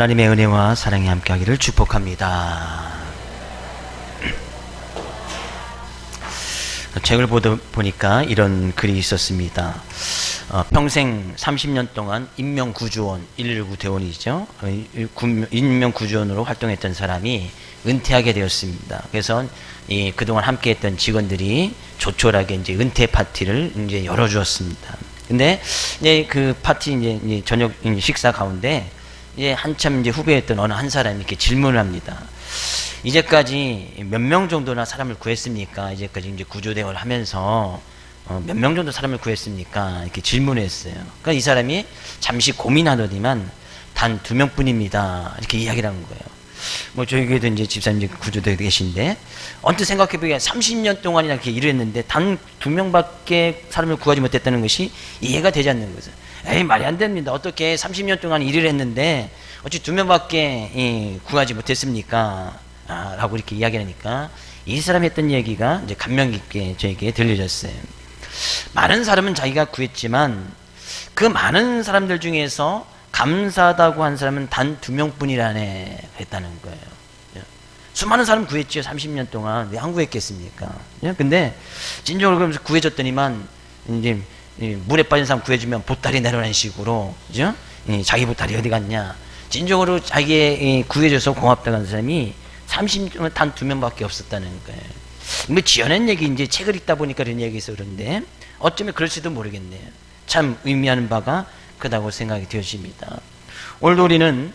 하나님의 은혜와 사랑이 함께하기를 축복합니다. 책을 보니까 이런 글이 있었습니다. 평생 30년 동안 인명구조원, 119 대원이죠. 인명구조원으로 활동했던 사람이 은퇴하게 되었습니다. 그래서 그동안 함께했던 직원들이 조촐하게 이제 은퇴 파티를 이제 열어주었습니다. 근데 그 파티 이제 저녁 식사 가운데 한참 이제 후배였던 어느 한 사람이 이렇게 질문을 합니다. 이제까지 몇 명 정도나 사람을 구했습니까? 이제까지 이제 구조대원을 하면서 몇 명 정도 사람을 구했습니까? 이렇게 질문했어요. 그러니까 이 사람이 잠시 고민하더니만 단 2명뿐입니다. 이렇게 이야기를 한 거예요. 뭐 저희 교회도 이제 집사님 구조대에 계신데 언뜻 생각해보기에 30년 동안이나 이렇게 일을 했는데 단 2명밖에 사람을 구하지 못했다는 것이 이해가 되지 않는 거죠. 에이, 말이 안 됩니다. 어떻게 30년 동안 일을 했는데 어찌 2명밖에 구하지 못했습니까? 라고 이렇게 이야기하니까 이 사람이 했던 얘기가 이제 감명 깊게 저에게 들려졌어요. 많은 사람은 자기가 구했지만 그 많은 사람들 중에서 감사하다고 한 사람은 단 2명뿐이라네 했다는 거예요. 수많은 사람 구했죠. 30년 동안. 왜 안 구했겠습니까? 근데 진정으로 그러면서 구해줬더니만 이제 물에 빠진 사람 구해주면 보따리 내려라는 식으로, 그죠? 자기 보따리 어디 갔냐? 진정으로 자기의 구해줘서 고맙다고 하는 사람이 30년 동안 단 2명밖에 없었다는 거예요. 뭐 지어낸 얘기 이제 책을 읽다 보니까 그런 얘기해서 그런데 어쩌면 그럴지도 모르겠네요. 참 의미하는 바가 크다고 생각이 되어집니다. 오늘도 우리는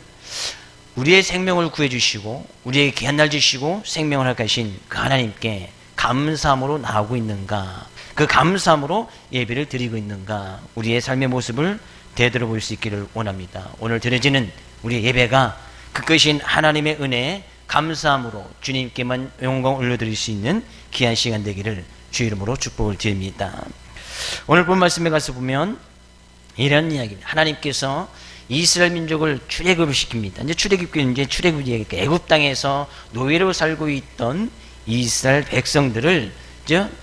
우리의 생명을 구해주시고 우리의 귀한 날 주시고 생명을 허락하신 그 하나님께 감사함으로 나아가고 있는가, 그 감사함으로 예배를 드리고 있는가, 우리의 삶의 모습을 되돌아볼 수 있기를 원합니다. 오늘 드려지는 우리의 예배가 그 크신 하나님의 은혜에 감사함으로 주님께만 영광 올려드릴 수 있는 귀한 시간 되기를 주 이름으로 축복을 드립니다. 오늘 본 말씀에 가서 보면 이런 이야기입니다. 하나님께서 이스라엘 민족을 출애굽을 시킵니다. 이제 출애굽 이야기, 애굽 땅에서 노예로 살고 있던 이스라엘 백성들을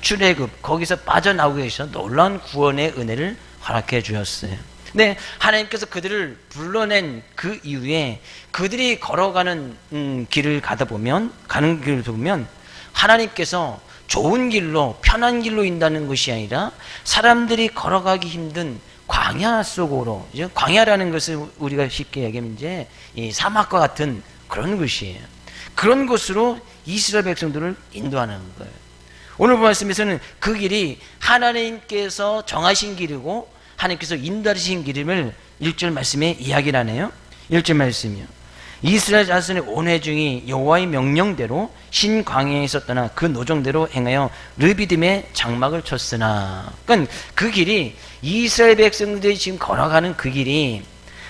출애굽, 거기서 빠져나오기 위해서 놀라운 구원의 은혜를 허락해 주셨어요. 근데 하나님께서 그들을 불러낸 그 이후에 그들이 걸어가는 길을 가는 길을 보면 하나님께서 좋은 길로, 편한 길로 인다는 것이 아니라 사람들이 걸어가기 힘든 광야 속으로, 광야라는 것을 우리가 쉽게 얘기하면 이제 이 사막과 같은 그런 곳이에요. 그런 곳으로 이스라엘 백성들을 인도하는 거예요. 오늘 말씀에서는 그 길이 하나님께서 정하신 길이고 하나님께서 인도하신 길임을 1절 말씀에 이야기를 하네요. 1절 말씀이요. 이스라엘 자손의 온 회중이 여호와의 명령대로 신광야에서 떠나 그 노정대로 행하여 르비딤의 장막을 쳤으나, 그러니까 그 길이 이스라엘 백성들이 지금 걸어가는 그 길이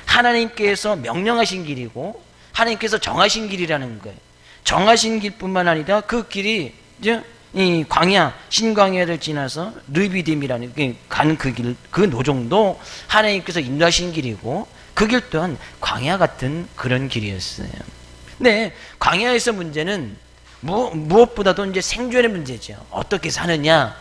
하나님께서 명령하신 길이고 하나님께서 정하신 길이라는 거예요. 정하신 길뿐만 아니라 그 길이 이 광야, 신광야를 지나서 르비딤이라는 가는 그 길, 그 노정도 하나님께서 인도하신 길이고 그 길 또한 광야 같은 그런 길이었어요. 근데 광야에서 문제는 무엇보다도 이제 생존의 문제죠. 어떻게 사느냐,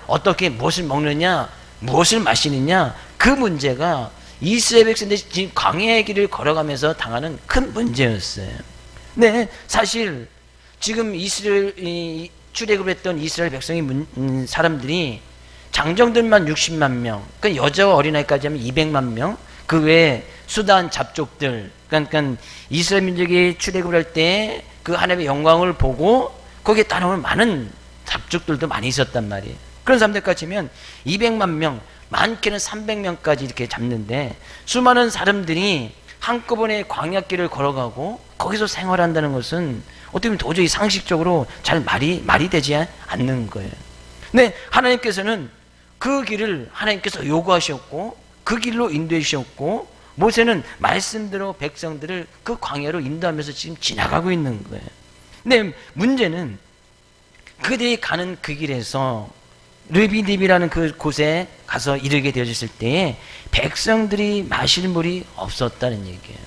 어떻게 무엇을 먹느냐, 무엇을 마시느냐, 그 문제가 이스라엘 백성들이 지금 광야의 길을 걸어가면서 당하는 큰 문제였어요. 근데 사실 지금 출애굽을 했던 이스라엘 백성의 사람들이 장정들만 60만 명, 그러니까 여자와 어린아이까지 하면 200만 명, 그 외에 수단 잡족들, 그러니까 이스라엘 민족이 출애굽을 할 때 그 하나님의 영광을 보고 거기에 따라오는 많은 잡족들도 많이 있었단 말이에요. 그런 사람들까지 하면 200만 명, 많게는 300명까지 이렇게 잡는데 수많은 사람들이 한꺼번에 광야길을 걸어가고 거기서 생활한다는 것은 어떻게 보면 도저히 상식적으로 잘 말이 되지 않는 거예요. 근데 하나님께서는 그 길을 하나님께서 요구하셨고 그 길로 인도해 주셨고 모세는 말씀대로 백성들을 그 광야로 인도하면서 지금 지나가고 있는 거예요. 근데 문제는 그들이 가는 그 길에서 르비딤이라는 그 곳에 가서 이르게 되어졌을 때에 백성들이 마실 물이 없었다는 얘기예요.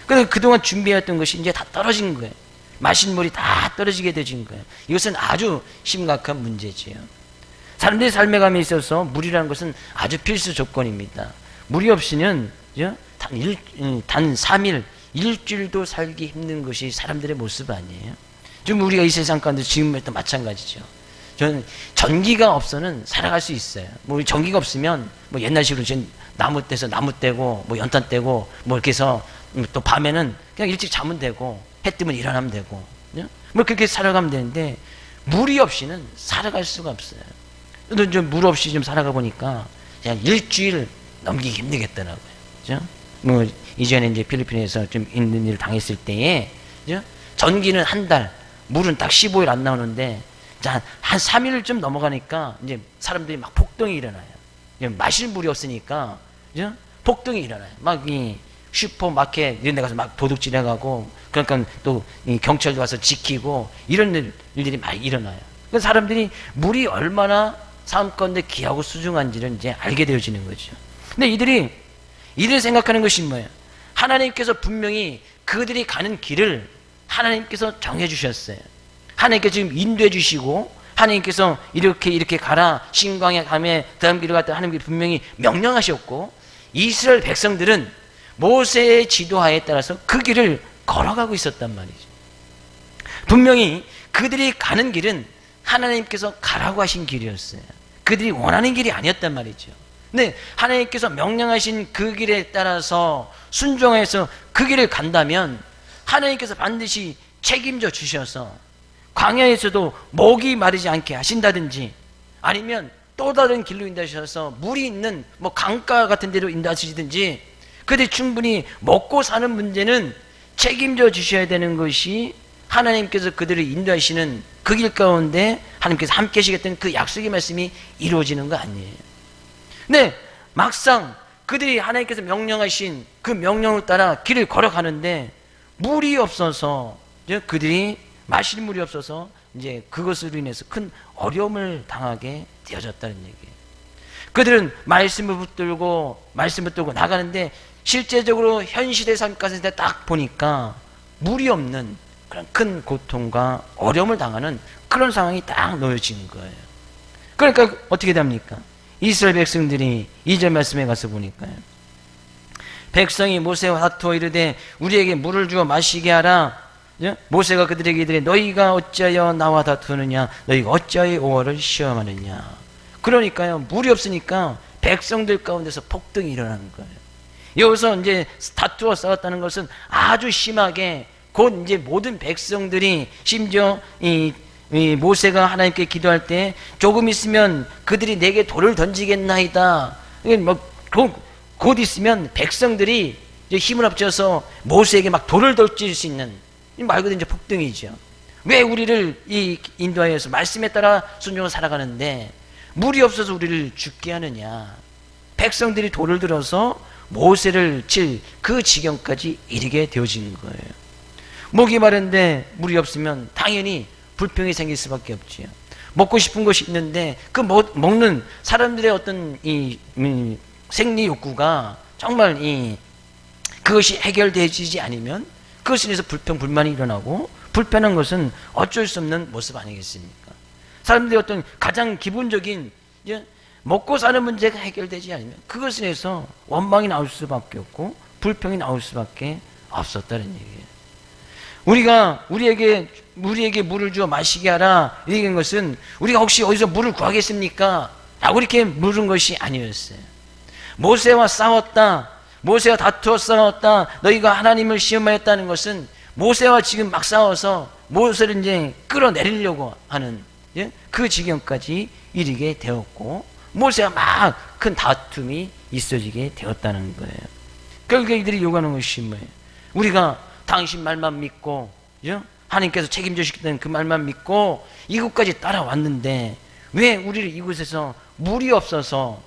그래서 그동안 준비했던 것이 이제 다 떨어진 거예요. 마실 물이 다 떨어지게 되어진 거예요. 이것은 아주 심각한 문제지요. 사람들의 삶의 감에 있어서 물이라는 것은 아주 필수 조건입니다. 물이 없이는 단 3일, 일주일도 살기 힘든 것이 사람들의 모습 아니에요? 지금 우리가 이 세상 가운데 지금도 마찬가지죠. 저는 전기가 없어는 살아갈 수 있어요. 뭐 전기가 없으면 뭐 옛날식으로 지금 나무 떼서 나무 떼고 뭐 연탄 떼고 뭐 이렇게 해서 또 밤에는 그냥 일찍 자면 되고 해 뜨면 일어나면 되고 뭐 그렇게 살아가면 되는데 물이 없이는 살아갈 수가 없어요. 저도 좀 물 없이 좀 살아가 보니까 그냥 일주일 넘기기 힘들겠더라고요. 그죠? 뭐 이전에 이제 필리핀에서 좀 있는 일을 당했을 때에 그죠? 전기는 한 달, 물은 딱 15일 안 나오는데 한 3일 좀 넘어가니까 이제 사람들이 막 폭동이 일어나요. 마실 물이 없으니까 그죠? 폭동이 일어나요. 막 이 슈퍼마켓 이런 데 가서 막 도둑질 해가고 그러니까 또 경찰도 와서 지키고 이런 일들이 많이 일어나요. 그래서 사람들이 물이 얼마나 삶 가운데 귀하고 소중한지를 이제 알게 되어지는 거죠. 근데 이들이 생각하는 것이 뭐예요? 하나님께서 분명히 그들이 가는 길을 하나님께서 정해 주셨어요. 하나님께서 지금 인도해 주시고 하나님께서 이렇게 가라, 신광야 가매 다음 길을 갔다 하나님께서 분명히 명령하셨고 이스라엘 백성들은 모세의 지도하에 따라서 그 길을 걸어가고 있었단 말이죠. 분명히 그들이 가는 길은 하나님께서 가라고 하신 길이었어요. 그들이 원하는 길이 아니었단 말이죠. 근데 하나님께서 명령하신 그 길에 따라서 순종해서 그 길을 간다면 하나님께서 반드시 책임져 주셔서 광야에서도 목이 마르지 않게 하신다든지 아니면 또 다른 길로 인도하셔서 물이 있는 뭐 강가 같은 데로 인도하시든지 그들이 충분히 먹고 사는 문제는 책임져 주셔야 되는 것이 하나님께서 그들을 인도하시는 그 길 가운데 하나님께서 함께 하시겠다는 그 약속의 말씀이 이루어지는 거 아니에요. 근데 막상 그들이 하나님께서 명령하신 그 명령을 따라 길을 걸어가는데 물이 없어서 그들이 마실 물이 없어서 이제 그것으로 인해서 큰 어려움을 당하게 되어졌다는 얘기예요. 그들은 말씀을 붙들고 나가는데 실제적으로 현실의 삶까지 딱 보니까 물이 없는 그런 큰 고통과 어려움을 당하는 그런 상황이 딱 놓여진 거예요. 그러니까 어떻게 됩니까? 이스라엘 백성들이 2절 말씀에 가서 보니까요. 백성이 모세와 다투어 이르되 우리에게 물을 주어 마시게 하라. 모세가 그들에게 이르되 너희가 어찌하여 나와 다투느냐? 너희가 어찌하여 여호와를 시험하느냐? 그러니까요, 물이 없으니까 백성들 가운데서 폭동이 일어나는 거예요. 여기서 이제 다투어 싸웠다는 것은 아주 심하게 곧 이제 모든 백성들이 심지어 이 모세가 하나님께 기도할 때 조금 있으면 그들이 내게 돌을 던지겠나이다. 곧 있으면 백성들이 이제 힘을 합쳐서 모세에게 막 돌을 던질 수 있는 말 그대로 이제 폭동이죠. 왜 우리를 인도하여서 말씀에 따라 순종을 살아가는데 물이 없어서 우리를 죽게 하느냐? 백성들이 돌을 들어서 모세를 칠 그 지경까지 이르게 되어진 거예요. 목이 마른데 물이 없으면 당연히 불평이 생길 수밖에 없지요. 먹고 싶은 것이 있는데 그 먹는 사람들의 어떤 생리 욕구가 정말 그것이 해결되지 않으면 그것에 대해서 불평 불만이 일어나고 불편한 것은 어쩔 수 없는 모습 아니겠습니까? 사람들의 어떤 가장 기본적인 먹고 사는 문제가 해결되지 않으면 그것에 대해서 원망이 나올 수밖에 없고 불평이 나올 수밖에 없었다는 얘기예요. 우리가 우리에게 물을 주어 마시게 하라 이런 것은 우리가 혹시 어디서 물을 구하겠습니까? 라고 이렇게 물은 것이 아니었어요. 모세와 싸웠다, 모세와 다투어 싸웠다, 너희가 하나님을 시험하였다는 것은 모세와 지금 막 싸워서 모세를 이제 끌어내리려고 하는 그 지경까지 이르게 되었고 모세와 막 큰 다툼이 있어지게 되었다는 거예요. 결국에 이들이 요구하는 것이 뭐예요? 우리가 당신 말만 믿고 하나님께서 책임져 주시겠다는 그 말만 믿고 이곳까지 따라왔는데 왜 우리를 이곳에서 물이 없어서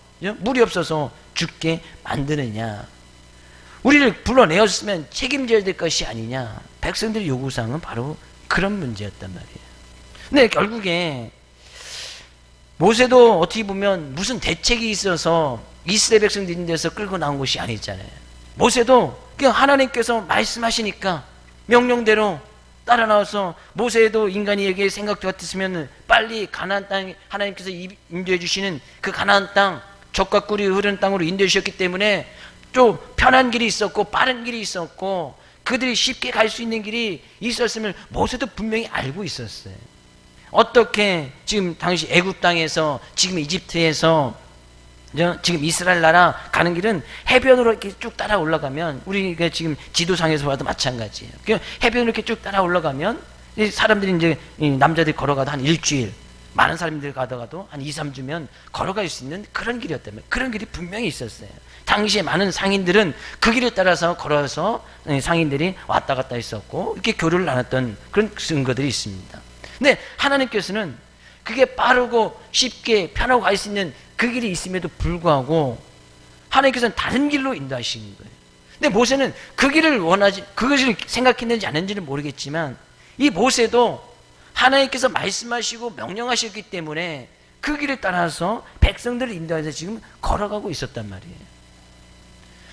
죽게 만드느냐? 우리를 불러내었으면 책임져야 될 것이 아니냐? 백성들의 요구사항은 바로 그런 문제였단 말이에요. 근데 결국에 모세도 어떻게 보면 무슨 대책이 있어서 이스라엘 백성들 있는 데서 끌고 나온 것이 아니잖아요. 모세도 그냥 하나님께서 말씀하시니까 명령대로 따라 나와서 모세도 인간이에게 생각도 같았으면 빨리 가나안 땅 하나님께서 인도해 주시는 그 가나안 땅 젖과 꿀이 흐르는 땅으로 인도해 주셨기 때문에 좀 편한 길이 있었고 빠른 길이 있었고 그들이 쉽게 갈 수 있는 길이 있었음을 모세도 분명히 알고 있었어요. 어떻게 지금 당시 애굽 땅에서 지금 이집트에서 지금 이스라엘 나라 가는 길은 해변으로 이렇게 쭉 따라 올라가면 우리가 지금 지도상에서 봐도 마찬가지예요. 해변으로 이렇게 쭉 따라 올라가면 사람들이 이제 남자들이 걸어가도 한 일주일, 많은 사람들이 가다가도 한 2, 3주면 걸어갈 수 있는 그런 길이었다면 그런 길이 분명히 있었어요. 당시에 많은 상인들은 그 길을 따라서 걸어서 상인들이 왔다 갔다 했었고 이렇게 교류를 나눴던 그런 증거들이 있습니다. 근데 하나님께서는 그게 빠르고 쉽게 편하고 갈 수 있는 그 길이 있음에도 불구하고 하나님께서는 다른 길로 인도하시는 거예요. 근데 모세는 그 길을 원하지, 그것을 생각했는지 안 했는지는 모르겠지만 이 모세도 하나님께서 말씀하시고 명령하셨기 때문에 그 길을 따라서 백성들을 인도해서 지금 걸어가고 있었단 말이에요.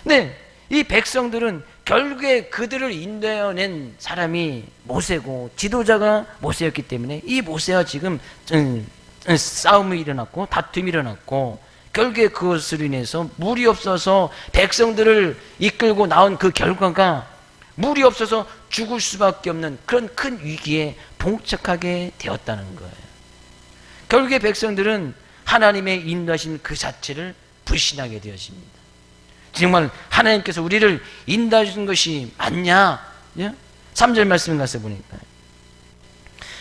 근데 이 백성들은 결국에 그들을 인도해낸 사람이 모세고 지도자가 모세였기 때문에 이 모세와 지금 싸움이 일어났고 다툼이 일어났고 결국에 그것으로 인해서 물이 없어서 백성들을 이끌고 나온 그 결과가 물이 없어서 죽을 수밖에 없는 그런 큰 위기에 봉착하게 되었다는 거예요. 결국에 백성들은 하나님의 인도하신 그 자체를 불신하게 되어집니다. 정말 하나님께서 우리를 인도하신 것이 맞냐? 3절 말씀 가서 보니까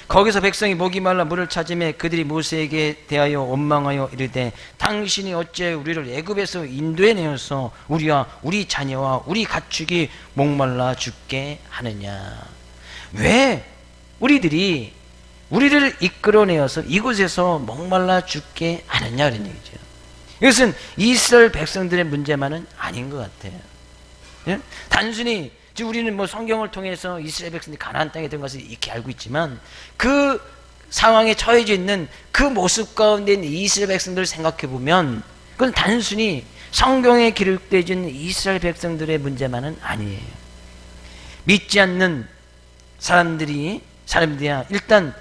거기서 백성이 목이 말라 물을 찾으며 그들이 모세에게 대하여 원망하여 이르되 당신이 어찌 우리를 애굽에서 인도해 내어서 우리와 우리 자녀와 우리 가축이 목말라 죽게 하느냐? 왜 우리들이 우리를 이끌어내어서 이곳에서 목말라 죽게 하느냐 그런 얘기죠. 이것은 이스라엘 백성들의 문제만은 아닌 것 같아요. 예? 단순히 지금 우리는 뭐 성경을 통해서 이스라엘 백성들이 가나안 땅에 든 것을 이렇게 알고 있지만 그 상황에 처해져 있는 그 모습 가운데 있는 이스라엘 백성들을 생각해 보면 그건 단순히 성경에 기록되어 있는 이스라엘 백성들의 문제만은 아니에요. 믿지 않는 사람들이야 일단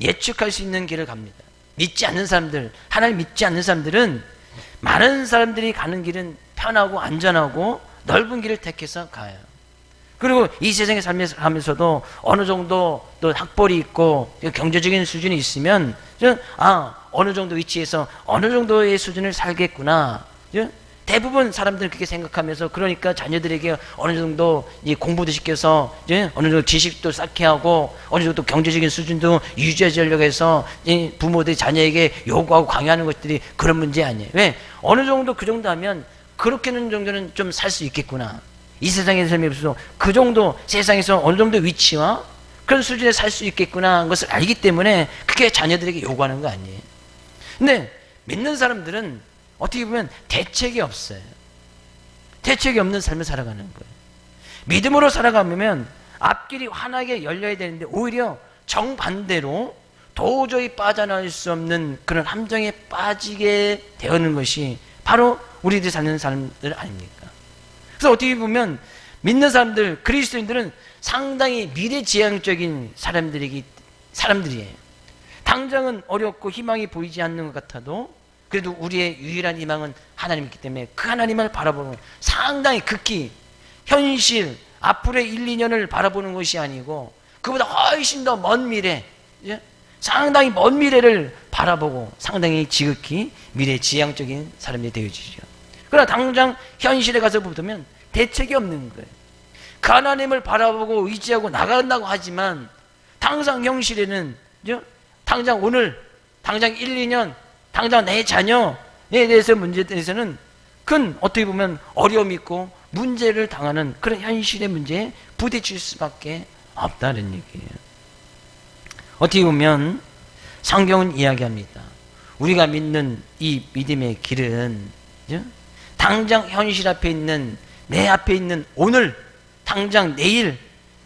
예측할 수 있는 길을 갑니다. 믿지 않는 사람들, 하나님 믿지 않는 사람들은 많은 사람들이 가는 길은 편하고 안전하고 넓은 길을 택해서 가요. 그리고 이 세상에 살면서도 어느 정도 또 학벌이 있고 경제적인 수준이 있으면 어느 정도 위치에서 어느 정도의 수준을 살겠구나. 대부분 사람들은 그렇게 생각하면서 그러니까 자녀들에게 어느 정도 공부도 시켜서 어느 정도 지식도 쌓게 하고 어느 정도 경제적인 수준도 유지하려고 해서 부모들이 자녀에게 요구하고 강요하는 것들이 그런 문제 아니에요. 왜? 어느 정도 그 정도 하면 그렇게는 정도는 좀 살 수 있겠구나. 이 세상의 삶이 없어서 그 정도 세상에서 어느 정도 위치와 그런 수준에 살 수 있겠구나 하는 것을 알기 때문에 그게 자녀들에게 요구하는 거 아니에요. 근데 믿는 사람들은 어떻게 보면 대책이 없어요. 대책이 없는 삶을 살아가는 거예요. 믿음으로 살아가면 앞길이 환하게 열려야 되는데 오히려 정반대로 도저히 빠져나올 수 없는 그런 함정에 빠지게 되는 것이 바로 우리들이 사는 사람들 아닙니까? 그래서 어떻게 보면 믿는 사람들, 그리스도인들은 상당히 미래지향적인 사람들이에요. 당장은 어렵고 희망이 보이지 않는 것 같아도 그래도 우리의 유일한 희망은 하나님이기 때문에 그 하나님을 바라보는 상당히 극히 현실, 앞으로의 1, 2년을 바라보는 것이 아니고 그보다 훨씬 더 먼 미래, 상당히 먼 미래를 바라보고 상당히 지극히 미래지향적인 사람이 되어지죠. 그러나 당장 현실에 가서 보면 대책이 없는 거예요. 그 하나님을 바라보고 의지하고 나간다고 하지만 당장 현실에는 당장 오늘, 당장 1, 2년, 당장 내 자녀에 대해서 문제에 대해서는 큰 어떻게 보면 어려움이 있고 문제를 당하는 그런 현실의 문제에 부딪힐 수밖에 없다는 얘기예요. 어떻게 보면 성경은 이야기합니다. 우리가 믿는 이 믿음의 길은 당장 현실 앞에 있는 내 앞에 있는 오늘, 당장 내일,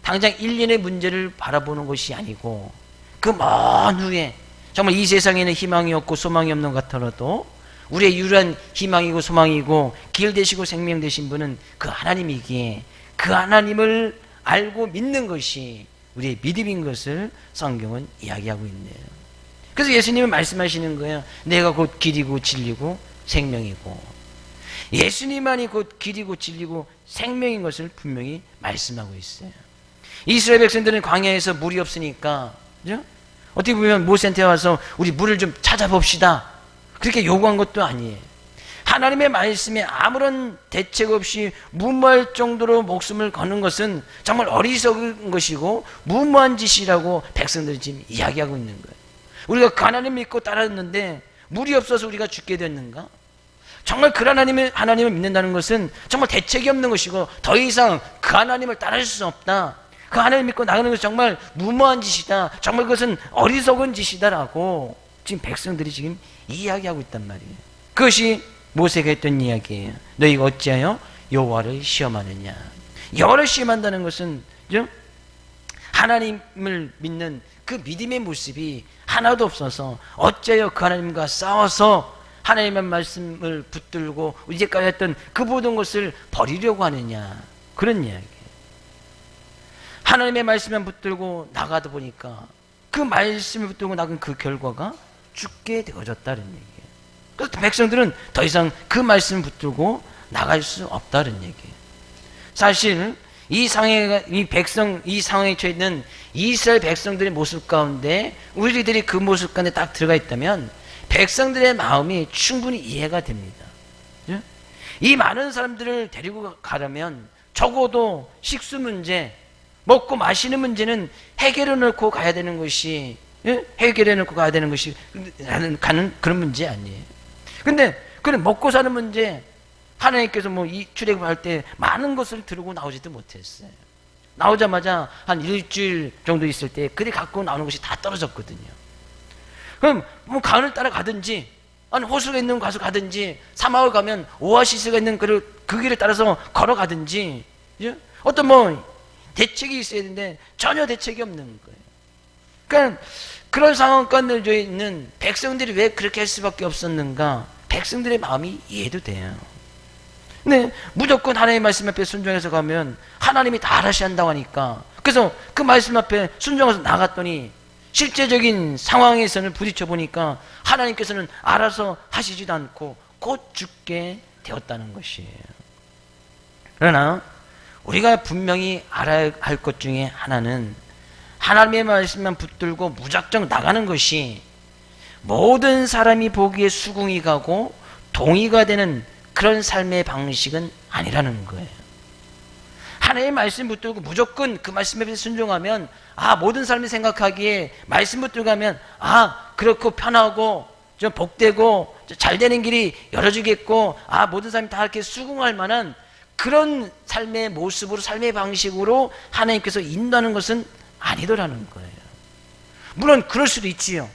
당장 1년의 문제를 바라보는 것이 아니고 그 먼 후에 정말 이 세상에는 희망이 없고 소망이 없는 것 같더라도 우리의 유일한 희망이고 소망이고 길 되시고 생명 되신 분은 그 하나님이기에 그 하나님을 알고 믿는 것이 우리의 믿음인 것을 성경은 이야기하고 있네요. 그래서 예수님은 말씀하시는 거예요. 내가 곧 길이고 진리고 생명이고 예수님만이 곧 길이고 진리고 생명인 것을 분명히 말씀하고 있어요. 이스라엘 백성들은 광야에서 물이 없으니까, 그죠? 어떻게 보면 모세한테 와서 우리 물을 좀 찾아봅시다, 그렇게 요구한 것도 아니에요. 하나님의 말씀에 아무런 대책 없이 무모할 정도로 목숨을 거는 것은 정말 어리석은 것이고 무모한 짓이라고 백성들이 지금 이야기하고 있는 거예요. 우리가 그 하나님 믿고 따랐는데 물이 없어서 우리가 죽게 됐는가? 정말 그 하나님을 믿는다는 것은 정말 대책이 없는 것이고 더 이상 그 하나님을 따를 수 없다, 그 하나님 믿고 나가는 것은 정말 무모한 짓이다, 정말 그것은 어리석은 짓이다라고 지금 백성들이 지금 이야기하고 있단 말이에요. 그것이 모세가 했던 이야기예요. 너희가 어찌하여 여호와를 시험하느냐. 여호와를 시험한다는 것은, 그죠? 하나님을 믿는 그 믿음의 모습이 하나도 없어서 어찌하여 그 하나님과 싸워서 하나님의 말씀을 붙들고 이제까지 했던 그 모든 것을 버리려고 하느냐, 그런 이야기예요. 하나님의 말씀만 붙들고 나가다 보니까 그 말씀을 붙들고 나간 그 결과가 죽게 되어졌다는 얘기예요. 그래서 백성들은 더 이상 그 말씀을 붙들고 나갈 수 없다는 얘기예요. 사실 이 상황에 처해 있는 이스라엘 백성들의 모습 가운데 우리들이 그 모습 가운데 딱 들어가 있다면 백성들의 마음이 충분히 이해가 됩니다. 이 많은 사람들을 데리고 가려면 적어도 식수 문제, 먹고 마시는 문제는 해결해 놓고 가야 되는 것이, 해결해 놓고 가야 되는 것이 가는 그런 문제 아니에요. 근데 그런 먹고 사는 문제, 하나님께서 이 출애굽할 때 많은 것을 들고 나오지도 못했어요. 나오자마자 한 일주일 정도 있을 때 그리 갖고 나오는 것이 다 떨어졌거든요. 그럼 강을 따라 가든지, 아니 호수가 있는 가서 가든지, 사막을 가면 오아시스가 있는 그 길을 따라서 걸어가든지, 어떤 대책이 있어야 되는데 전혀 대책이 없는 거예요. 그러니까 그런 상황 가운데 있는 백성들이 왜 그렇게 할 수밖에 없었는가? 백성들의 마음이 이해도 돼요. 근데 무조건 하나님의 말씀 앞에 순종해서 가면 하나님이 다 알아서 한다고 하니까, 그래서 그 말씀 앞에 순종해서 나갔더니 실제적인 상황에서는 부딪혀 보니까 하나님께서는 알아서 하시지도 않고 곧 죽게 되었다는 것이에요. 그러나 우리가 분명히 알아야 할 것 중에 하나는 하나님의 말씀만 붙들고 무작정 나가는 것이 모든 사람이 보기에 수긍이 가고 동의가 되는 그런 삶의 방식은 아니라는 거예요. 하나님의 말씀 붙들고 무조건 그 말씀에 순종하면, 모든 사람이 생각하기에 말씀 붙들고 가면 그렇고 편하고 좀 복되고 잘 되는 길이 열어지겠고, 모든 사람이 다 이렇게 수긍할 만한 그런 삶의 모습으로, 삶의 방식으로 하나님께서 인도하는 것은 아니더라는 거예요. 물론 그럴 수도 있지요.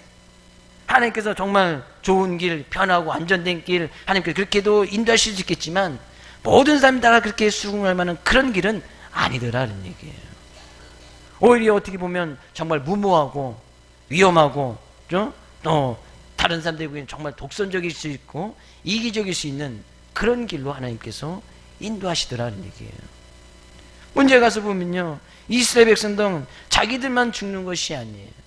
하나님께서 정말 좋은 길, 편하고 안전된 길, 하나님께서 그렇게도 인도하실 수 있겠지만 모든 사람이 다 그렇게 수긍할 만한 그런 길은 아니더라는 얘기예요. 오히려 어떻게 보면 정말 무모하고 위험하고, 또 다른 사람들이 보기에는 정말 독선적일 수 있고 이기적일 수 있는 그런 길로 하나님께서 인도하시더라는 얘기예요. 문제에 가서 보면요, 이스라엘 백성들은 자기들만 죽는 것이 아니에요.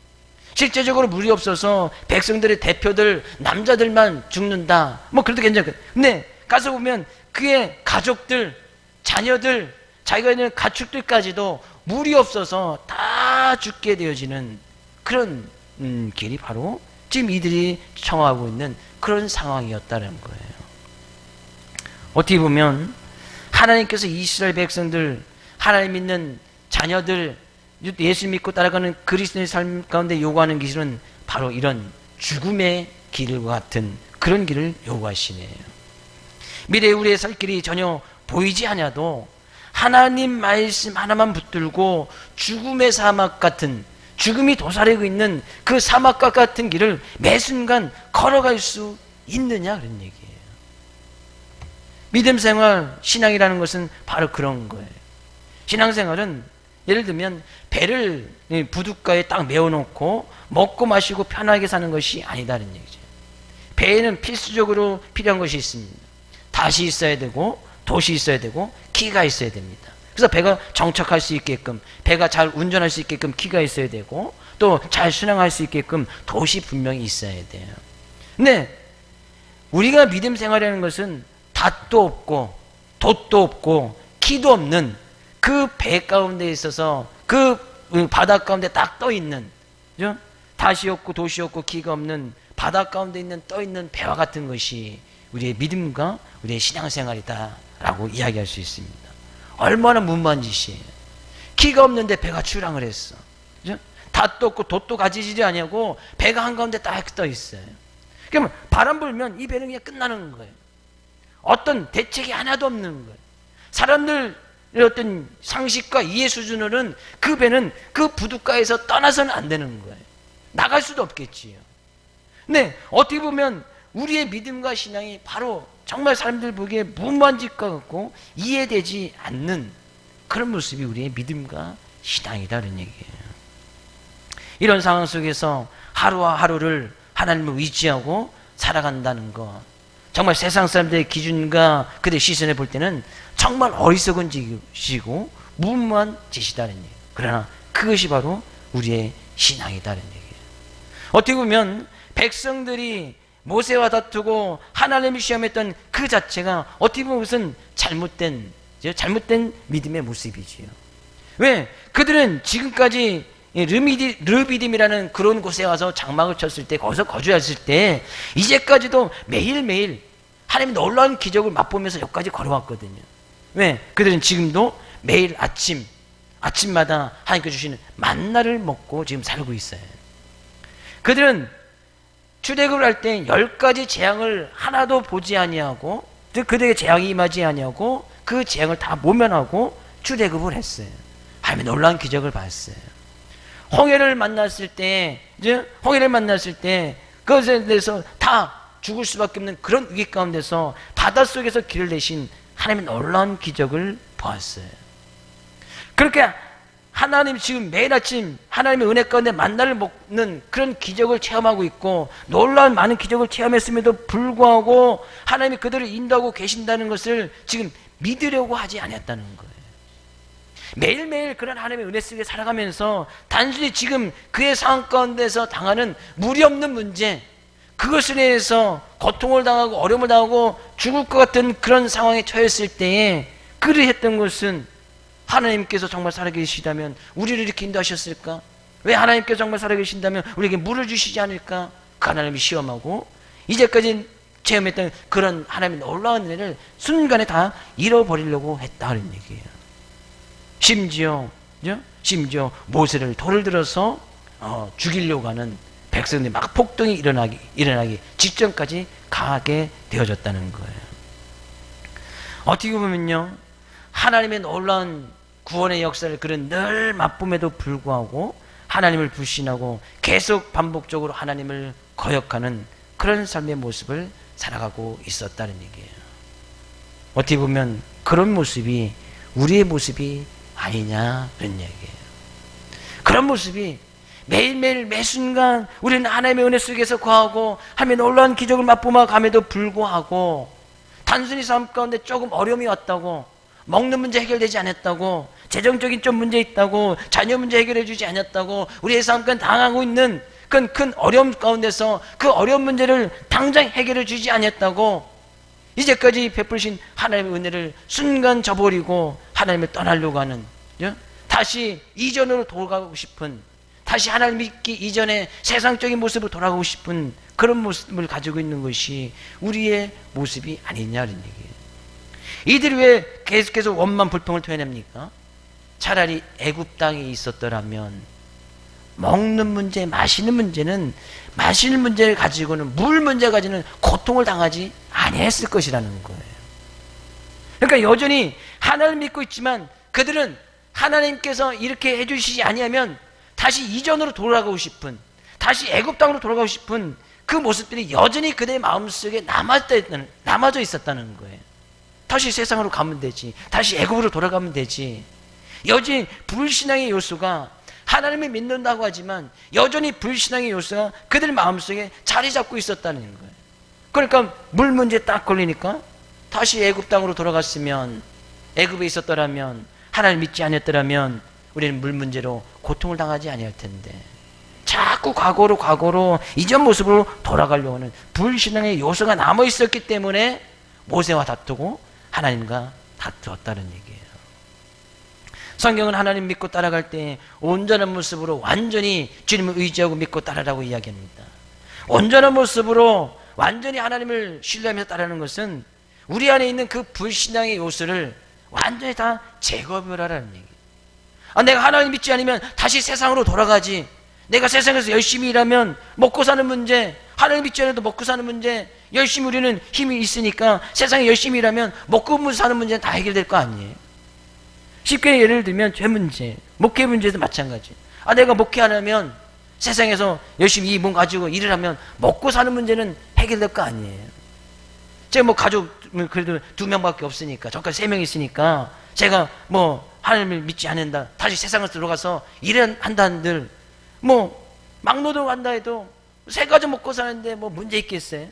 실제적으로 물이 없어서 백성들의 대표들, 남자들만 죽는다, 그래도 괜찮거든요. 근데 가서 보면 그의 가족들, 자녀들, 자기가 있는 가축들까지도 물이 없어서 다 죽게 되어지는 그런 길이 바로 지금 이들이 청하고 있는 그런 상황이었다는 거예요. 어떻게 보면 하나님께서 이스라엘 백성들, 하나님 믿는 자녀들, 예수 믿고 따라가는 그리스도의 삶 가운데 요구하는 길은 바로 이런 죽음의 길과 같은 그런 길을 요구하시네요. 미래에 우리의 살 길이 전혀 보이지 않아도 하나님 말씀 하나만 붙들고 죽음의 사막 같은, 죽음이 도사리고 있는 그 사막과 같은 길을 매 순간 걸어갈 수 있느냐, 그런 얘기예요. 믿음 생활, 신앙이라는 것은 바로 그런 거예요. 신앙생활은 예를 들면 배를 부둣가에 딱 메워놓고 먹고 마시고 편하게 사는 것이 아니다는 얘기죠. 배에는 필수적으로 필요한 것이 있습니다. 닷이 있어야 되고, 돛이 있어야 되고, 키가 있어야 됩니다. 그래서 배가 정착할 수 있게끔, 배가 잘 운전할 수 있게끔 키가 있어야 되고, 또 잘 순항할 수 있게끔 돛이 분명히 있어야 돼요. 근데 우리가 믿음 생활이라는 것은 닷도 없고 돛도 없고 키도 없는 그 배 가운데 있어서 그 바다 가운데 딱 떠 있는, 그죠? 닷이 없고 돛이 없고 키가 없는 바다 가운데 있는 떠 있는 배와 같은 것이 우리의 믿음과 우리의 신앙생활이다라고 이야기할 수 있습니다. 얼마나 무모한 짓이에요. 키가 없는데 배가 출항을 했어. 그죠? 닷도 없고 돛도 가지지 아니하고 배가 한가운데 딱 떠 있어요. 그러면 바람 불면 이 배는 그냥 끝나는 거예요. 어떤 대책이 하나도 없는 거예요. 사람들의 어떤 상식과 이해 수준으로는 그 배는 그 부둣가에서 떠나서는 안 되는 거예요. 나갈 수도 없겠지요. 근데 어떻게 보면 우리의 믿음과 신앙이 바로 정말 사람들 보기에 무모한 짓과 같고 이해되지 않는 그런 모습이 우리의 믿음과 신앙이다는 얘기예요. 이런 상황 속에서 하루와 하루를 하나님을 의지하고 살아간다는 것, 정말 세상 사람들의 기준과 그들의 시선에 볼 때는 정말 어리석은 짓이고 무모한 짓이다는 얘기예요. 그러나 그것이 바로 우리의 신앙이다는 얘기예요. 어떻게 보면 백성들이 모세와 다투고 하나님을 시험했던 그 자체가 어떻게 보면 무슨 잘못된 믿음의 모습이지요. 왜? 그들은 지금까지 르비딤이라는 그런 곳에 와서 장막을 쳤을 때, 거기서 거주했을 때 이제까지도 매일매일 하나님의 놀라운 기적을 맛보면서 여기까지 걸어왔거든요. 왜? 그들은 지금도 매일 아침마다 하나님께서 주시는 만나를 먹고 지금 살고 있어요. 그들은 출애굽을 할 때 10가지 재앙을 하나도 보지 아니하고, 그들에게 재앙이 임하지 아니하고 그 재앙을 다 모면하고 출애굽을 했어요. 하나님의 놀라운 기적을 봤어요. 홍해를 만났을 때 그것에 대해서 다 죽을 수밖에 없는 그런 위기 가운데서 바닷속에서 길을 내신 하나님의 놀라운 기적을 보았어요. 그렇게 하나님 지금 매일 아침 하나님의 은혜 가운데 만나를 먹는 그런 기적을 체험하고 있고 놀라운 많은 기적을 체험했음에도 불구하고 하나님이 그들을 인도하고 계신다는 것을 지금 믿으려고 하지 않았다는 거예요. 매일매일 그런 하나님의 은혜 속에 살아가면서 단순히 지금 그의 상황 가운데서 당하는 무리 없는 문제, 그것에 대해서 고통을 당하고 어려움을 당하고 죽을 것 같은 그런 상황에 처했을 때에 그를 했던 것은 하나님께서 정말 살아계시다면 우리를 이렇게 인도하셨을까? 왜 하나님께서 정말 살아계신다면 우리에게 물을 주시지 않을까? 그 하나님이 시험하고 이제까지 체험했던 그런 하나님의 놀라운 은혜를 순간에 다 잃어버리려고 했다는 얘기예요. 심지어 모세를 돌을 들어서 죽이려고 하는 백성들이 막 폭동이 일어나기 직전까지 가게 되어졌다는 거예요. 어떻게 보면요, 하나님의 놀라운 구원의 역사를 그런 늘 맛봄에도 불구하고 하나님을 불신하고 계속 반복적으로 하나님을 거역하는 그런 삶의 모습을 살아가고 있었다는 얘기예요. 어떻게 보면 그런 모습이 우리의 모습이 아니냐는 얘기예요. 그런 모습이 매일매일 매순간 우리는 하나님의 은혜 속에서 거하고 하나님의 놀라운 기적을 맛보며 감에도 불구하고 단순히 삶 가운데 조금 어려움이 왔다고, 먹는 문제 해결되지 않았다고, 재정적인 좀 문제 있다고, 자녀 문제 해결해 주지 않았다고, 우리의 삶 가운데 당하고 있는 큰 어려움 가운데서 그 어려운 문제를 당장 해결해 주지 않았다고 이제까지 베푸신 하나님의 은혜를 순간 저버리고 하나님을 떠나려고 하는, 다시 이전으로 돌아가고 싶은, 다시 하나님 믿기 이전에 세상적인 모습으로 돌아가고 싶은 그런 모습을 가지고 있는 것이 우리의 모습이 아니냐는 얘기예요. 이들이 왜 계속해서 원만 불평을 토해냅니까? 차라리 애굽 땅에 있었더라면 먹는 문제, 마시는 문제는, 마시는 문제를 가지고는, 물 문제 가지고는 고통을 당하지 아니했을 것이라는 거예요. 그러니까 여전히 하나님을 믿고 있지만 그들은 하나님께서 이렇게 해주시지 아니하면 다시 이전으로 돌아가고 싶은, 다시 애굽 땅으로 돌아가고 싶은 그 모습들이 여전히 그들의 마음속에 남아져 있었다는 거예요. 다시 세상으로 가면 되지, 다시 애굽으로 돌아가면 되지. 여전히 불신앙의 요소가, 하나님을 믿는다고 하지만 여전히 불신앙의 요소가 그들 마음속에 자리 잡고 있었다는 거예요. 그러니까 물 문제 딱 걸리니까 다시 애굽 땅으로 돌아갔으면, 애굽에 있었더라면, 하나님 믿지 않았더라면 우리는 물 문제로 고통을 당하지 아니할 텐데 자꾸 과거로 이전 모습으로 돌아가려고 하는 불신앙의 요소가 남아 있었기 때문에 모세와 다투고 하나님과 다투었다는 얘기예요. 성경은 하나님 믿고 따라갈 때 온전한 모습으로 완전히 주님을 의지하고 믿고 따르라고 이야기합니다. 온전한 모습으로 완전히 하나님을 신뢰하면서 따르는 것은 우리 안에 있는 그 불신앙의 요소를 완전히 다 제거하라는 얘기예요. 내가 하나님 믿지 않으면 다시 세상으로 돌아가지. 내가 세상에서 열심히 일하면 먹고 사는 문제, 하나님 믿지 않아도 먹고 사는 문제, 열심히 우리는 힘이 있으니까 세상에 열심히 일하면 먹고 사는 문제는 다 해결될 거 아니에요. 쉽게 예를 들면 죄 문제, 목회 문제도 마찬가지. 내가 목회 안 하면 세상에서 열심히 이 몸 가지고 일을 하면 먹고 사는 문제는 해결될 거 아니에요. 제가 뭐 가족 그래도 2명밖에 없으니까, 저까지 3명 있으니까 제가 뭐 하나님을 믿지 않는다, 다시 세상을 들어가서 일을 한다는들 뭐 막노동 한다 해도 3가지 먹고 사는데 뭐 문제 있겠어요?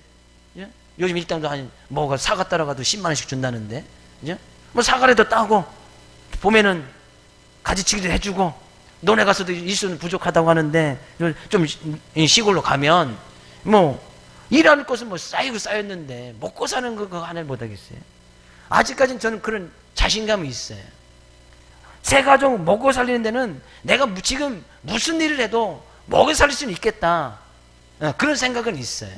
예? 요즘 일당도 뭐가 사과 따라가도 10만 원씩 준다는데, 예? 뭐 사과라도 따고 봄에는 가지치기도 해주고 논에 가서도 일손 부족하다고 하는데 좀 시골로 가면 뭐 일하는 것은 뭐 쌓였는데 먹고 사는 거 하나를 못하겠어요? 아직까지는 저는 그런 자신감이 있어요. 새 가족 먹고 살리는 데는 내가 지금 무슨 일을 해도 먹여 살릴 수는 있겠다, 그런 생각은 있어요.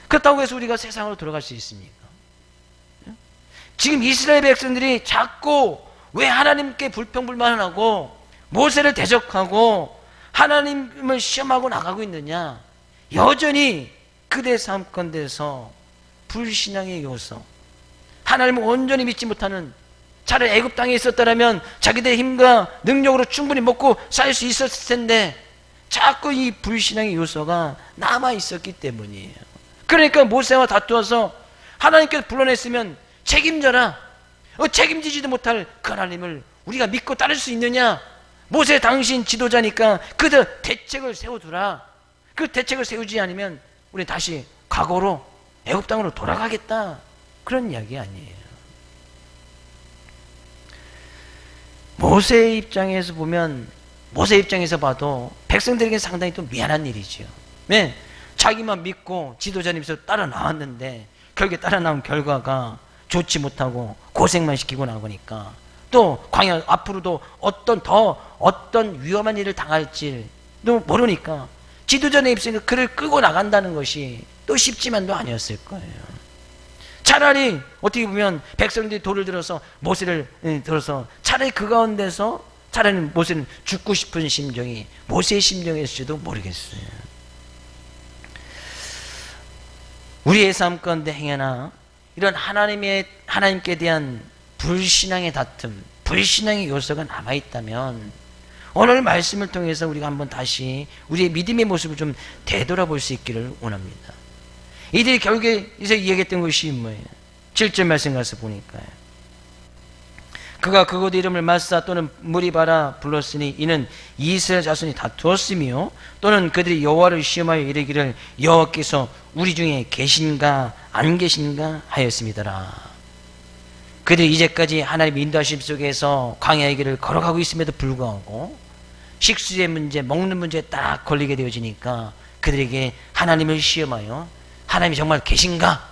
그렇다고 해서 우리가 세상으로 돌아갈 수 있습니까? 지금 이스라엘 백성들이 자꾸 왜 하나님께 불평불만하고 모세를 대적하고 하나님을 시험하고 나가고 있느냐? 여전히 그대 삶 가운데서 불신앙의 요소, 하나님을 온전히 믿지 못하는, 차라리 애굽 땅에 있었다면 자기들의 힘과 능력으로 충분히 먹고 살 수 있었을 텐데 자꾸 이 불신앙의 요소가 남아 있었기 때문이에요. 그러니까 모세와 다투어서 하나님께서 불러냈으면 책임져라, 책임지지도 못할 그 하나님을 우리가 믿고 따를 수 있느냐? 모세 당신 지도자니까 그 대책을 세워두라. 그 대책을 세우지 않으면 우리 다시 과거로 애굽 땅으로 돌아가겠다, 그런 이야기 아니에요. 모세의 입장에서 보면, 모세 입장에서 봐도 백성들에게 상당히 또 미안한 일이죠. 왜? 자기만 믿고 지도자님께서 따라 나왔는데 결국에 따라 나온 결과가 좋지 못하고 고생만 시키고 나오니까, 또 광야 앞으로도 어떤 위험한 일을 당할지도 모르니까 지도자의 입장에서 그를 끌고 나간다는 것이 또 쉽지만도 아니었을 거예요. 차라리 어떻게 보면 백성들이 돌을 들어서 모세를 들어서 차라리 그 가운데서 차라리 모세는 죽고 싶은 심정이 모세의 심정이었을지도 모르겠어요. 우리의 삶 가운데 행여나 이런 하나님께 대한 불신앙의 다툼, 불신앙의 요소가 남아있다면 오늘 말씀을 통해서 우리가 한번 다시 우리의 믿음의 모습을 좀 되돌아볼 수 있기를 원합니다. 이들이 결국에 이야기했던 것이 뭐예요? 7절 말씀 가서 보니까요. 그가 그곳 이름을 마사 또는 무리바라 불렀으니 이는 이스라엘 자손이 다투었으며 또는 그들이 여호와를 시험하여 이르기를 여호와께서 우리 중에 계신가 안 계신가 하였습니다라. 그들이 이제까지 하나님의 인도하심 속에서 광야의 길을 걸어가고 있음에도 불구하고 식수의 문제, 먹는 문제에 딱 걸리게 되어지니까 그들에게 하나님을 시험하여 하나님이 정말 계신가?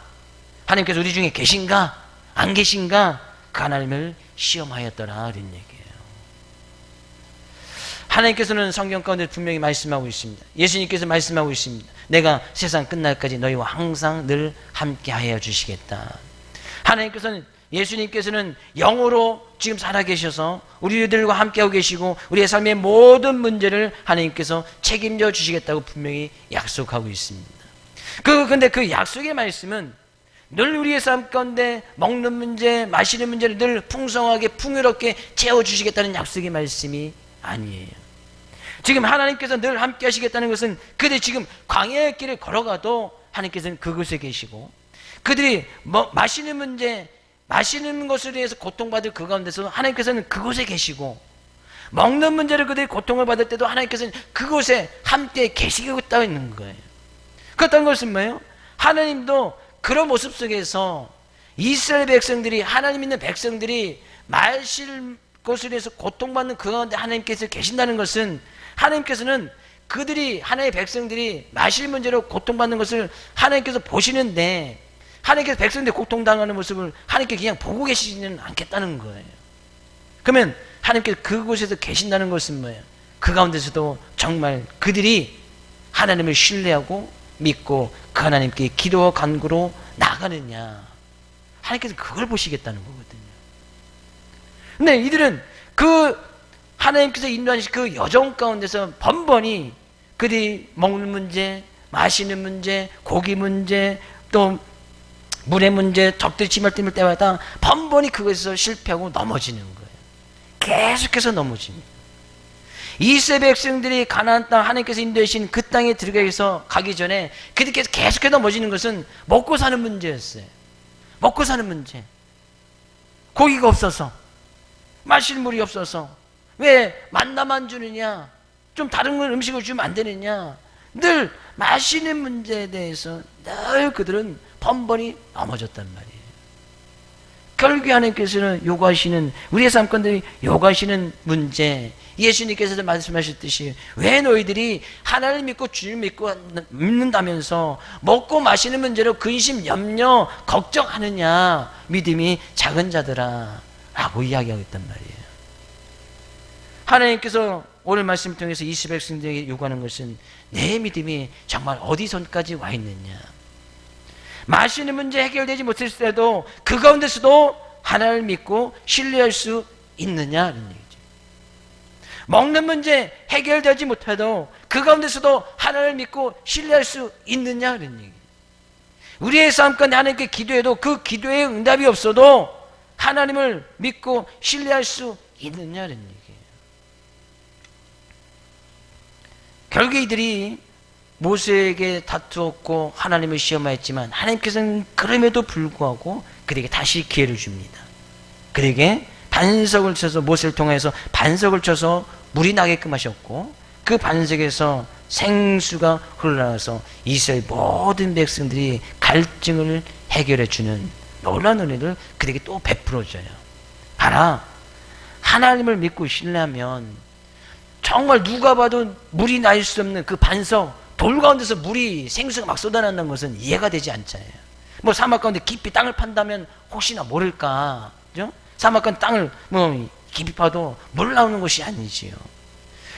하나님께서 우리 중에 계신가? 안 계신가? 그 하나님을 시험하였더라, 이런 얘기예요. 하나님께서는 성경 가운데 분명히 말씀하고 있습니다. 예수님께서 말씀하고 있습니다. 내가 세상 끝날까지 너희와 항상 늘 함께 하여 주시겠다. 예수님께서는 영으로 지금 살아계셔서 우리들과 함께하고 계시고 우리의 삶의 모든 문제를 하나님께서 책임져 주시겠다고 분명히 약속하고 있습니다. 근데 그 약속의 말씀은 늘 우리의 삶 가운데 먹는 문제, 마시는 문제를 늘 풍성하게 풍요롭게 채워주시겠다는 약속의 말씀이 아니에요. 지금 하나님께서 늘 함께 하시겠다는 것은 그들이 지금 광야의 길을 걸어가도 하나님께서는 그곳에 계시고, 그들이 마시는 문제, 마시는 것으로 인해서 고통받을 그 가운데서 하나님께서는 그곳에 계시고, 먹는 문제를 그들이 고통을 받을 때도 하나님께서는 그곳에 함께 계시고 있다고 있는 거예요. 그렇다는 것은 뭐예요? 하나님도 그런 모습 속에서 이스라엘 백성들이, 하나님 있는 백성들이 마실 것으로 인해서 고통받는 그 가운데 하나님께서 계신다는 것은, 하나님께서는 그들이, 하나님의 백성들이 마실 문제로 고통받는 것을 하나님께서 보시는데 하나님께서 백성들이 고통당하는 모습을 하나님께 그냥 보고 계시지는 않겠다는 거예요. 그러면 하나님께서 그곳에서 계신다는 것은 뭐예요? 그 가운데서도 정말 그들이 하나님을 신뢰하고 믿고 그 하나님께 기도와 간구로 나가느냐, 하나님께서 그걸 보시겠다는 거거든요. 근데 이들은 그 하나님께서 인도하신 그 여정 가운데서 번번이 그들이 먹는 문제, 마시는 문제, 고기 문제, 또 물의 문제, 적들이 침을 뛸 때마다 번번이 그것에서 실패하고 넘어지는 거예요. 계속해서 넘어집니다. 이스라엘 백성들이 가나안 땅, 하나님께서 인도하신 그 땅에 들어가서 가기 전에 그들께서 계속해서 넘어지는 것은 먹고 사는 문제였어요. 먹고 사는 문제. 고기가 없어서, 마실 물이 없어서, 왜 만나만 주느냐, 좀 다른 걸 음식을 주면 안 되느냐, 늘 마시는 문제에 대해서 늘 그들은 번번이 넘어졌단 말이에요. 결국에 하나님께서는 요구하시는, 우리의 삶 가운데 요구하시는 문제, 예수님께서도 말씀하셨듯이 왜 너희들이 하나님 믿고 주님 믿고 믿는다면서 먹고 마시는 문제로 근심, 염려, 걱정하느냐, 믿음이 작은 자들아 라고 이야기하고 있단 말이에요. 하나님께서 오늘 말씀 통해서 이스라엘 백성들에게 요구하는 것은 내 믿음이 정말 어디선까지 와 있느냐, 마시는 문제 해결되지 못했을 때도 그 가운데서도 하나님을 믿고 신뢰할 수 있느냐는 얘기죠. 먹는 문제 해결되지 못해도 그 가운데서도 하나님을 믿고 신뢰할 수 있느냐는 얘기죠. 우리의 삶 가운데 하나님께 기도해도 그 기도에 응답이 없어도 하나님을 믿고 신뢰할 수 있느냐는 얘기예요. 결국 이들이 모세에게 다투었고 하나님을 시험하였지만 하나님께서는 그럼에도 불구하고 그에게 다시 기회를 줍니다. 그에게 반석을 쳐서, 모세를 통해서 반석을 쳐서 물이 나게끔 하셨고 그 반석에서 생수가 흘러나와서 이스라엘 모든 백성들이 갈증을 해결해 주는 놀라운 은혜를 그에게 또 베풀어줘요. 봐라, 하나님을 믿고 신뢰하면 정말 누가 봐도 물이 날 수 없는 그 반석, 돌 가운데서 물이, 생수가 막 쏟아난다는 것은 이해가 되지 않잖아요. 뭐 사막 가운데 깊이 땅을 판다면 혹시나 모를까, 그죠? 사막 가운데 땅을 뭐 깊이 파도 물 나오는 것이 아니지요.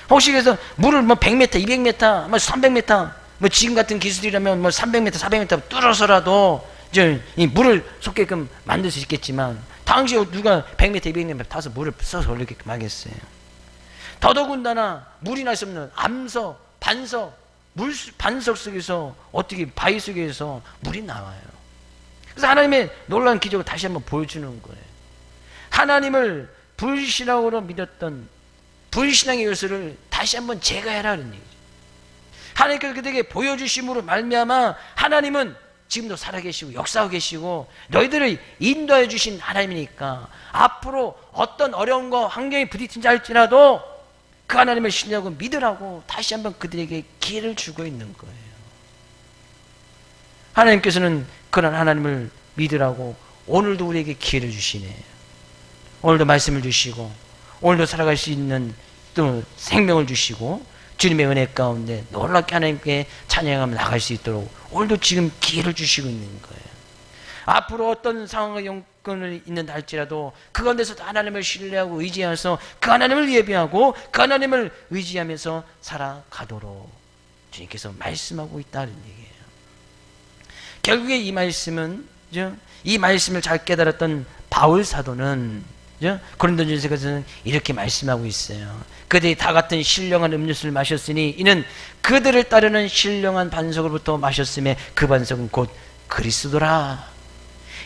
혹시 그래서 물을 뭐 100m, 200m, 뭐 300m, 뭐 지금 같은 기술이라면 뭐 300m, 400m 뚫어서라도 이제 이 물을 솟게끔 만들 수 있겠지만 당시에 누가 100m, 200m 타서 물을 써서 올리게끔 하겠어요. 더더군다나 물이 날 수 없는 암석, 반석, 반석 속에서 어떻게 바위 속에서 물이 나와요. 그래서 하나님의 놀라운 기적을 다시 한번 보여주는 거예요. 하나님을 불신앙으로 믿었던 불신앙의 요소를 다시 한번 제거해라는 얘기죠. 하나님께서 그들에게 보여주심으로 말미암아 하나님은 지금도 살아계시고 역사하고 계시고 너희들을 인도해 주신 하나님이니까 앞으로 어떤 어려움과 환경이 부딪힌지 할지라도 그 하나님을 신뢰하고 믿으라고 다시 한번 그들에게 기회를 주고 있는 거예요. 하나님께서는 그런 하나님을 믿으라고 오늘도 우리에게 기회를 주시네요. 오늘도 말씀을 주시고 오늘도 살아갈 수 있는 또 생명을 주시고 주님의 은혜 가운데 놀랍게 하나님께 찬양하며 나갈 수 있도록 오늘도 지금 기회를 주시고 있는 거예요. 앞으로 어떤 상황과 용건을 있는다 할지라도 그 가운데서도 하나님을 신뢰하고 의지해서 그 하나님을 예배하고 그 하나님을 의지하면서 살아가도록 주님께서 말씀하고 있다는 얘기예요. 결국에 이 말씀은, 이 말씀을 잘 깨달았던 바울 사도는 고린도전서에서는 이렇게 말씀하고 있어요. 그들이 다 같은 신령한 음료수를 마셨으니 이는 그들을 따르는 신령한 반석으로부터 마셨음에 그 반석은 곧 그리스도라.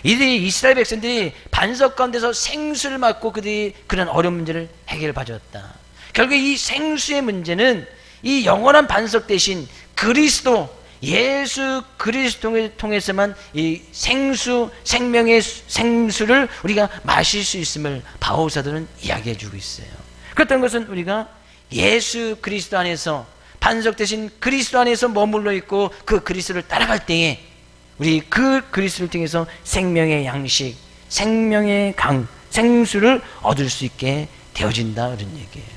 이들이 이스라엘 백성들이 반석 가운데서 생수를 맞고 그들이 그런 어려운 문제를 해결받았다. 결국 이 생수의 문제는 이 영원한 반석 대신 그리스도, 예수 그리스도를 통해서만 이 생수, 생명의 생수를 우리가 마실 수 있음을 바울 사도는 이야기해 주고 있어요. 그렇다는 것은 우리가 예수 그리스도 안에서 반석 대신 그리스도 안에서 머물러 있고 그 그리스도를 따라갈 때에 우리 그 그리스도를 통해서 생명의 양식, 생명의 강, 생수를 얻을 수 있게 되어진다 그런 얘기예요.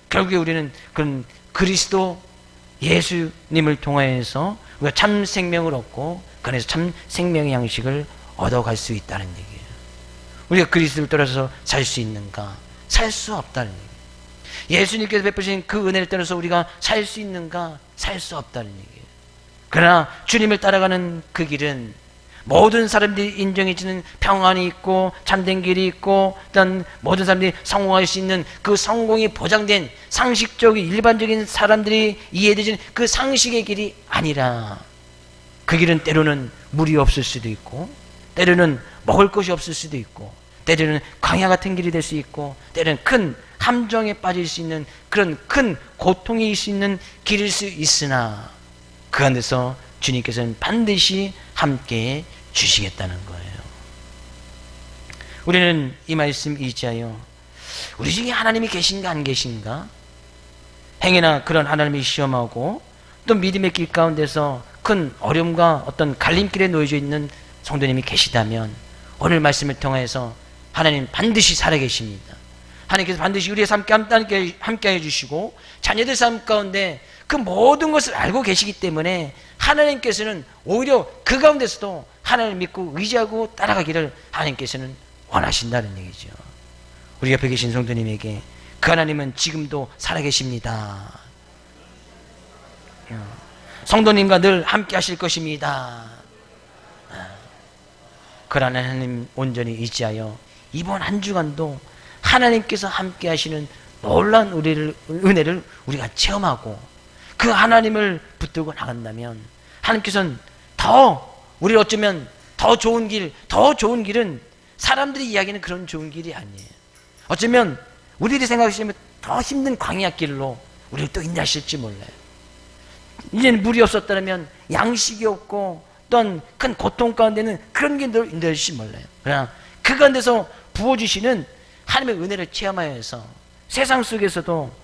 결국에 우리는 그런 그리스도 예수님을 통하여서 우리가 참 생명을 얻고 그 안에서 참 생명의 양식을 얻어갈 수 있다는 얘기예요. 우리가 그리스도를 따라서 살 수 있는가? 살 수 없다는 얘기예요. 예수님께서 베푸신 그 은혜를 따라서 우리가 살 수 있는가? 살 수 없다는 얘기예요. 그러나 주님을 따라가는 그 길은 모든 사람들이 인정해주는 평안이 있고 참된 길이 있고 일단 모든 사람들이 성공할 수 있는 그 성공이 보장된 상식적인 일반적인 사람들이 이해되는 그 상식의 길이 아니라 그 길은 때로는 물이 없을 수도 있고 때로는 먹을 것이 없을 수도 있고 때로는 광야 같은 길이 될 수 있고 때로는 큰 함정에 빠질 수 있는 그런 큰 고통이 있을 수 있는 길일 수 있으나 그 안에서 주님께서는 반드시 함께 주시겠다는 거예요. 우리는 이 말씀 잊자요. 우리 중에 하나님이 계신가 안 계신가? 행여나 그런 하나님이 시험하고 또 믿음의 길 가운데서 큰 어려움과 어떤 갈림길에 놓여져 있는 성도님이 계시다면 오늘 말씀을 통해서 하나님 반드시 살아계십니다. 하나님께서 반드시 우리의 삶 함께 해주시고 자녀들 삶 가운데 그 모든 것을 알고 계시기 때문에 하나님께서는 오히려 그 가운데서도 하나님을 믿고 의지하고 따라가기를 하나님께서는 원하신다는 얘기죠. 우리 옆에 계신 성도님에게 그 하나님은 지금도 살아계십니다. 성도님과 늘 함께 하실 것입니다. 그러나 하나님 온전히 의지하여 이번 한 주간도 하나님께서 함께 하시는 놀라운 은혜를 우리가 체험하고 그 하나님을 붙들고 나간다면 하나님께서는 더 우리를 어쩌면 더 좋은 길은 사람들이 이야기하는 그런 좋은 길이 아니에요. 어쩌면 우리들이 생각하시면 더 힘든 광야길로 우리를 또 인도하실지 몰라요. 이제는 물이 없었다면 양식이 없고 어떤 큰 고통 가운데는 그런 길로 인도하실지 몰라요. 그러나 그 가운데서 부어주시는 하나님의 은혜를 체험하여서 세상 속에서도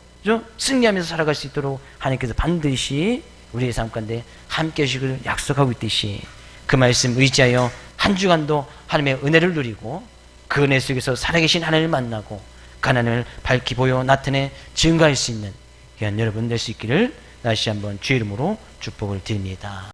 승리하면서 살아갈 수 있도록 하나님께서 반드시 우리의 삶 가운데 함께 하시기를 약속하고 있듯이 그 말씀 의지하여 한 주간도 하나님의 은혜를 누리고 그 은혜 속에서 살아계신 하나님을 만나고 그 하나님을 밝히 보여 나타내 증거할 수 있는 귀한 여러분 될 수 있기를 다시 한번 주의 이름으로 축복을 드립니다.